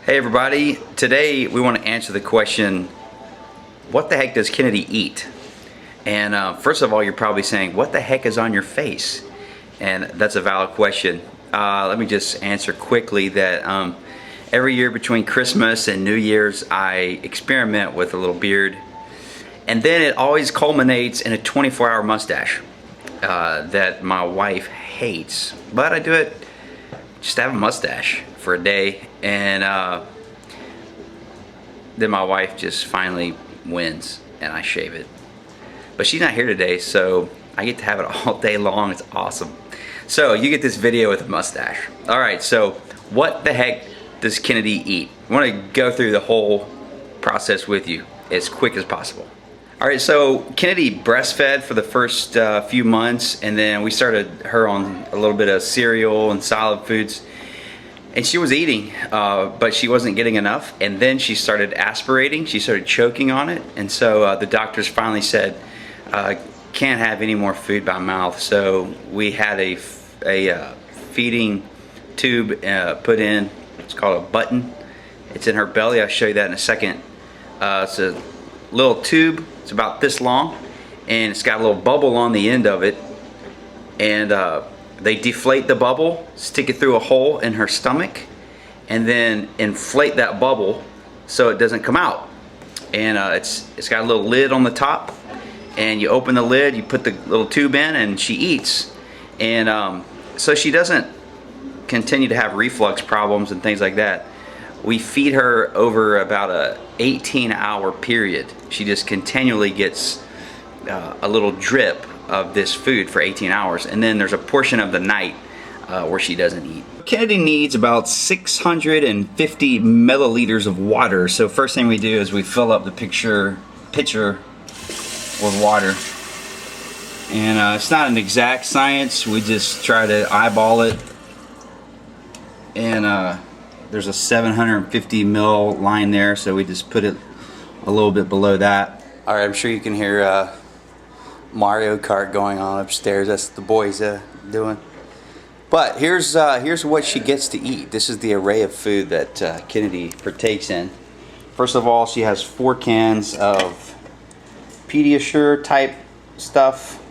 Hey everybody, today we want to answer the question, what the heck does Kennedy eat? And first of all, you're probably saying, what the heck is on your face? And that's a valid question. Let me just answer quickly that every year between Christmas and New Year's, I experiment with a little beard. And then it always culminates in a 24-hour mustache that my wife hates. But I do it just to have a mustache for a day, and then my wife just finally wins and I shave it. But she's not here today, so I get to have it all day long. It's awesome. So you get this video with a mustache. Alright, so what the heck does Kennedy eat? I want to go through the whole process with you as quick as possible. Alright, so Kennedy breastfed for the first few months, and then we started her on a little bit of cereal and solid foods. And she was eating, but she wasn't getting enough. And then she started aspirating. She started choking on it. And so the doctors finally said, can't have any more food by mouth. So we had a feeding tube put in. It's called a button. It's in her belly. I'll show you that in a second. It's a little tube. It's about this long. And it's got a little bubble on the end of it. And they deflate the bubble, stick it through a hole in her stomach, and then inflate that bubble so it doesn't come out. And it's got a little lid on the top, and you open the lid, you put the little tube in, and she eats. And so she doesn't continue to have reflux problems and things like that. We feed her over about a 18-hour period. She just continually gets a little drip of this food for 18 hours, and then there's a portion of the night where she doesn't eat. Kennedy needs about 650 milliliters of water. So first thing we do is we fill up the pitcher with water. And it's not an exact science, we just try to eyeball it. And there's a 750 mil line there, so we just put it a little bit below that. Alright, I'm sure you can hear Mario Kart going on upstairs. That's the boys doing. But here's what she gets to eat. This is the array of food that Kennedy partakes in. First of all, she has 4 cans of Pediasure type stuff,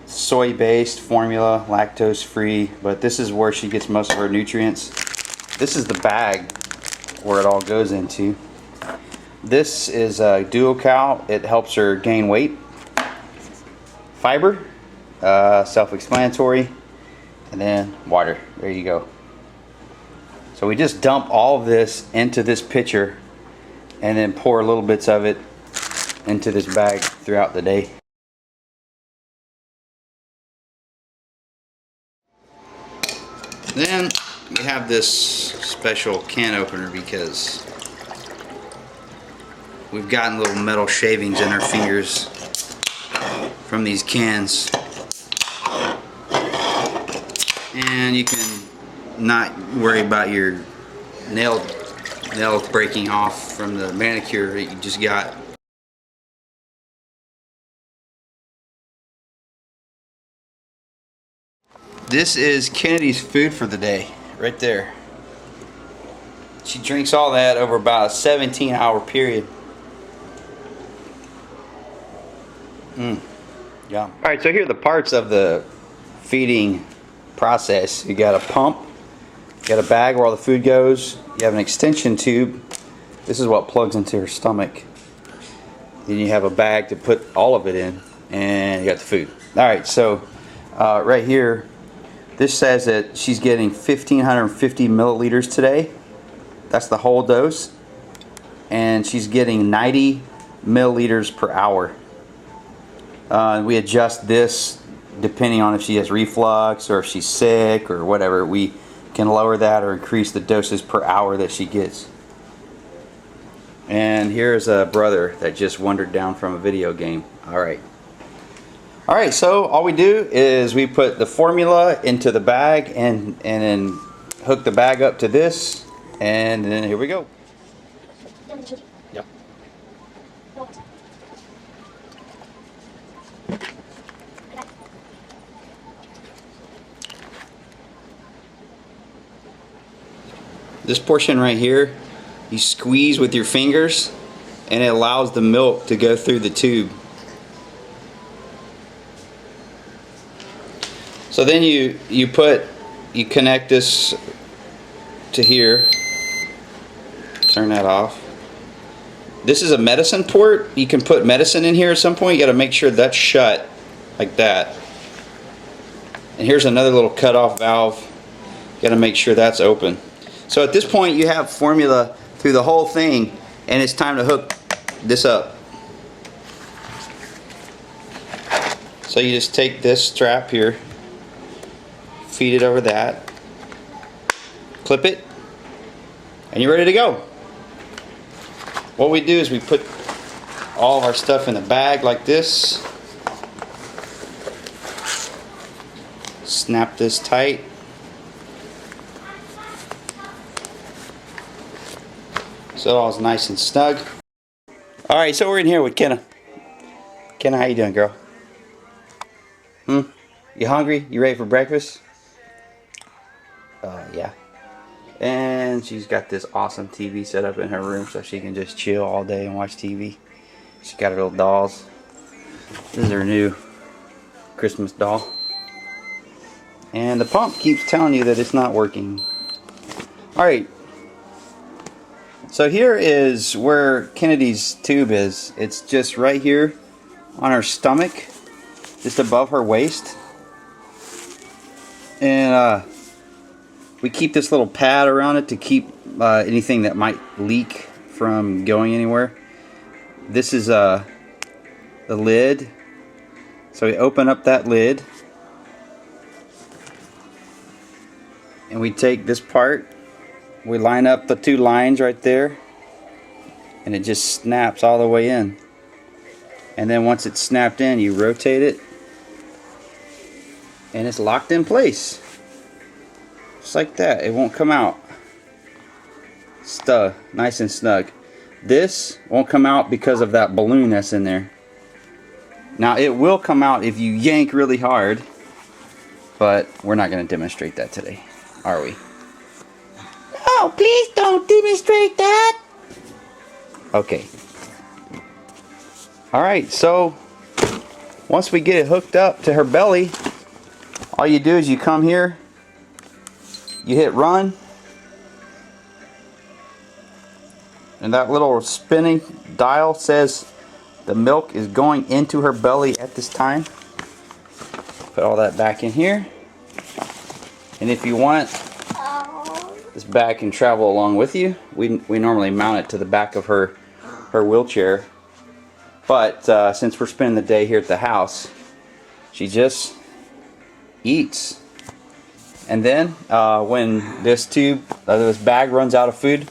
soy-based formula, lactose-free. But this is where she gets most of her nutrients. This is the bag where it all goes into. This is DuoCal. It helps her gain weight. Fiber, self-explanatory, and then water. There you go. So we just dump all of this into this pitcher and then pour little bits of it into this bag throughout the day. Then we have this special can opener because we've gotten little metal shavings in our fingers from these cans, and you can not worry about your nails breaking off from the manicure that you just got. This is Kennedy's food for the day, right there. She drinks all that over about a 17-hour period. Yeah. Alright, so here are the parts of the feeding process. You got a pump, you got a bag where all the food goes, you have an extension tube. This is what plugs into her stomach. Then you have a bag to put all of it in, and you got the food. Alright, so right here, this says that she's getting 1,550 milliliters today. That's the whole dose. And she's getting 90 milliliters per hour. We adjust this depending on if she has reflux or if she's sick or whatever. We can lower that or increase the doses per hour that she gets. And here's a brother that just wandered down from a video game. Alright, so all we do is we put the formula into the bag and then hook the bag up to this, and then here we go. Yep. This portion right here, you squeeze with your fingers and it allows the milk to go through the tube. So then you connect this to here. Turn that off. This is a medicine port. You can put medicine in here at some point. You got to make sure that's shut like that. And here's another little cutoff valve. You got to make sure that's open. So at this point you have formula through the whole thing, and it's time to hook this up. So you just take this strap here, feed it over that, clip it, and you're ready to go. What we do is we put all of our stuff in a bag like this, snap this tight, so it all is nice and snug. Alright, so we're in here with Kenna. Kenna, how you doing, girl? You hungry? You ready for breakfast? Yeah. And she's got this awesome TV set up in her room so she can just chill all day and watch TV. She's got her little dolls. This is her new Christmas doll. And the pump keeps telling you that it's not working. Alright. So here is where Kennedy's tube is. It's just right here on her stomach, just above her waist. And we keep this little pad around it to keep anything that might leak from going anywhere. This is the lid. So we open up that lid and we take this part, we line up the two lines right there, and it just snaps all the way in. And then once it's snapped in, you rotate it and it's locked in place. Just like that. It won't come out. Nice and snug. This won't come out because of that balloon that's in there. Now it will come out if you yank really hard, but we're not going to demonstrate that today, are we? No, please don't demonstrate that. Okay. Alright, so once we get it hooked up to her belly, all you do is you come here, you hit run, and that little spinning dial says the milk is going into her belly at this time. Put all that back in here, and if you want, this bag can travel along with you. We normally mount it to the back of her wheelchair, but since we're spending the day here at the house, she just eats. And then when this bag runs out of food,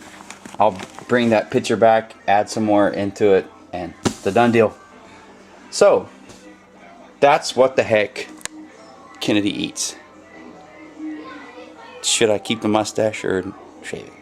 I'll bring that pitcher back, add some more into it, and it's a done deal. So that's what the heck Kennedy eats. Should I keep the mustache or shave it?